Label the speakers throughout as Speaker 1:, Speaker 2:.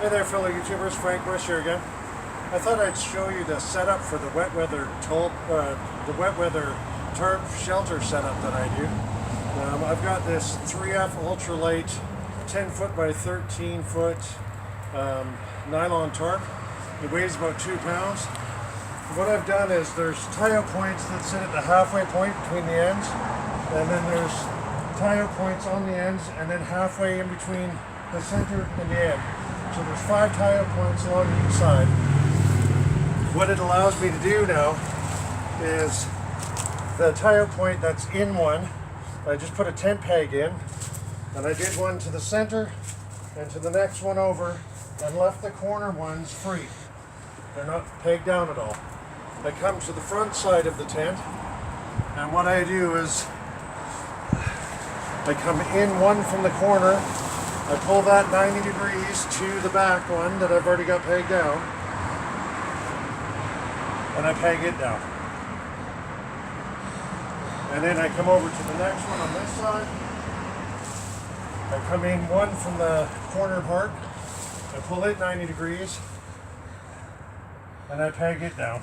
Speaker 1: Hey there fellow YouTubers, Frank Bush here again. I thought I'd show you the setup for the wet weather tarp shelter setup that I do. I've got this 3F ultralight 10 foot by 13 foot nylon tarp. It weighs about 2 pounds. What I've done is there's tie-out points that sit at the halfway point between the ends, and then there's tie-out points on the ends, and then halfway in between the center and the end. So there's 5 tie-out points along each side. What it allows me to do now is the tie-out point that's in one, I just put a tent peg in, and I did one to the center and to the next one over, and left the corner ones free. They're not pegged down at all. I come to the front side of the tent, and what I do is I come in one from the corner, I pull that 90 degrees to the back one that I've already got pegged down, and I peg it down. And then I come over to the next one on this side. I come in one from the corner part, I pull it 90 degrees, and I peg it down.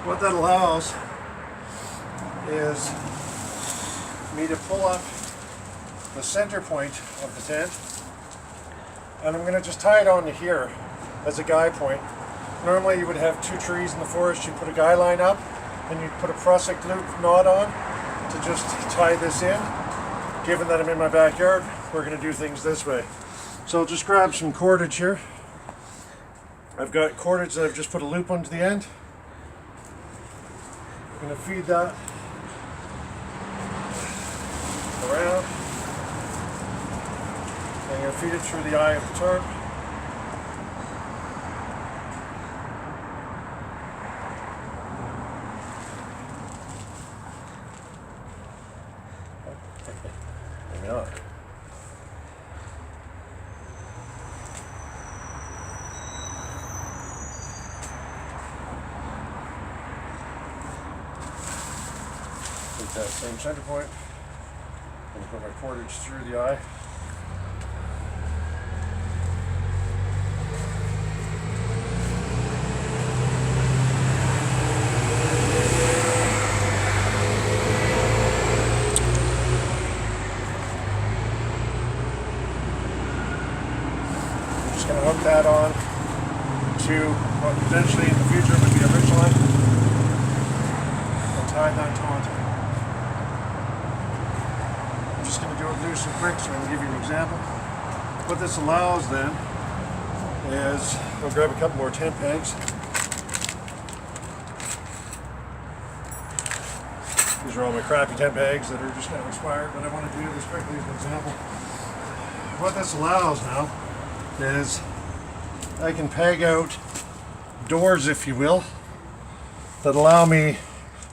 Speaker 1: What that allows is me to pull up the center point of the tent, and I'm going to just tie it on to here as a guy point. Normally you would have 2 trees in the forest, you put a guy line up and you put a Prusik loop knot on to just tie this in. Given that I'm in my backyard, we're going to do things this way. So I'll just grab some cordage here. I've got cordage that I've just put a loop onto the end. I'm going to feed that around. I'm going to feed it through the eye of the tarp. Maybe not. Take that same center point. I'm going to put my cordage through the eye. I'm just going to hook that on to what potentially in the future would be a ultralight and tie that taut. I'm just going to do it loose and quick so I can give you an example. What this allows then is, I'll grab a couple more tent pegs. These are all my crappy tent pegs that are just now expired, but I want to do this quickly as an example. What this allows now is I can peg out doors, if you will, that allow me,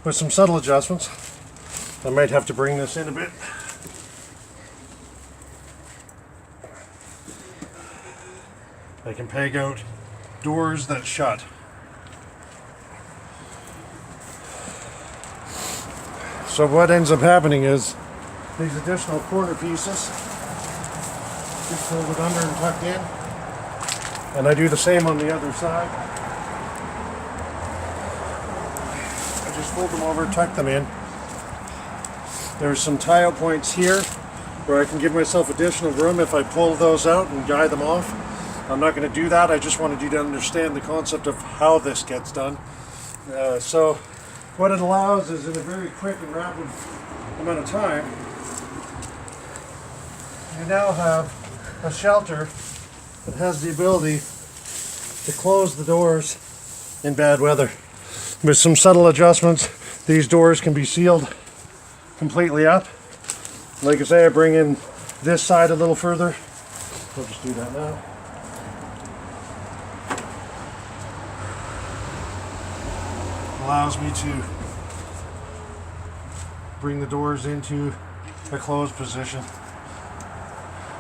Speaker 1: with some subtle adjustments, I might have to bring this in a bit. I can peg out doors that shut. So what ends up happening is these additional corner pieces get folded under and tucked in, and I do the same on the other side. I just fold them over, tuck them in. There's some tie-out points here where I can give myself additional room if I pull those out and guide them off. I'm not going to do that. I just wanted you to understand the concept of how this gets done. So what it allows is, in a very quick and rapid amount of time, you now have a shelter that has the ability to close the doors in bad weather. With some subtle adjustments, these doors can be sealed completely up. Like I say, I bring in this side a little further. I'll just do that now. Allows me to bring the doors into a closed position.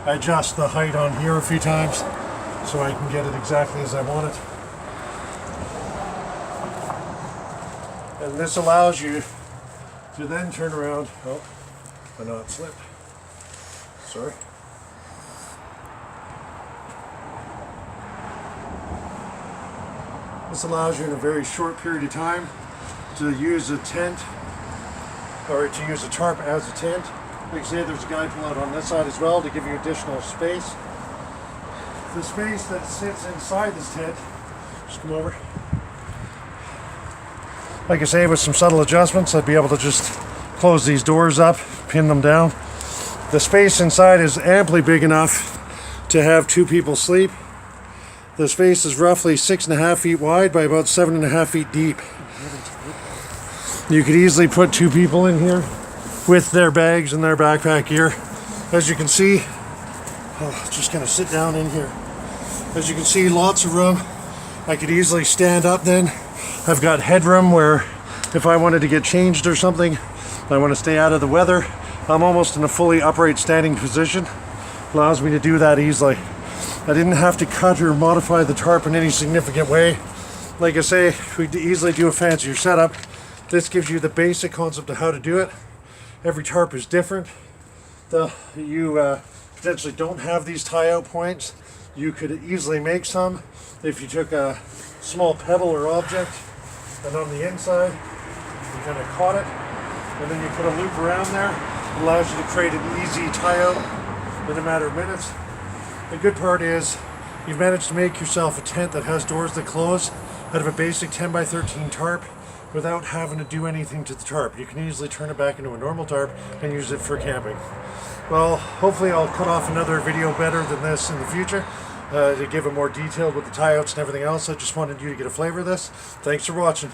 Speaker 1: I adjust the height on here a few times so I can get it exactly as I want it. And this allows you to then turn around. Oh, but not slip. Sorry. This allows you in a very short period of time to use a tent, or to use a tarp as a tent. Like I say, there's a guide pull out on this side as well to give you additional space. The space that sits inside this tent, just come over. Like I say, with some subtle adjustments, I'd be able to just close these doors up, pin them down. The space inside is amply big enough to have 2 people sleep. The space is roughly 6.5 feet wide by about 7.5 feet deep. You could easily put 2 people in here with their bags and their backpack gear. As you can see, just gonna sit down in here. As you can see, lots of room. I could easily stand up then. I've got headroom where if I wanted to get changed or something, I want to stay out of the weather, I'm almost in a fully upright standing position. Allows me to do that easily. I didn't have to cut or modify the tarp in any significant way. Like I say, we could easily do a fancier setup. This gives you the basic concept of how to do it. Every tarp is different. You potentially don't have these tie-out points. You could easily make some if you took a small pebble or object and on the inside you kind of caught it and then you put a loop around there. It allows you to create an easy tie-out in a matter of minutes. The good part is you've managed to make yourself a tent that has doors that close out of a basic 10 by 13 tarp without having to do anything to the tarp. You can easily turn it back into a normal tarp and use it for camping. Well, hopefully I'll cut off another video better than this in the future to give it more detailed with the tie-outs and everything else. I just wanted you to get a flavor of this. Thanks for watching.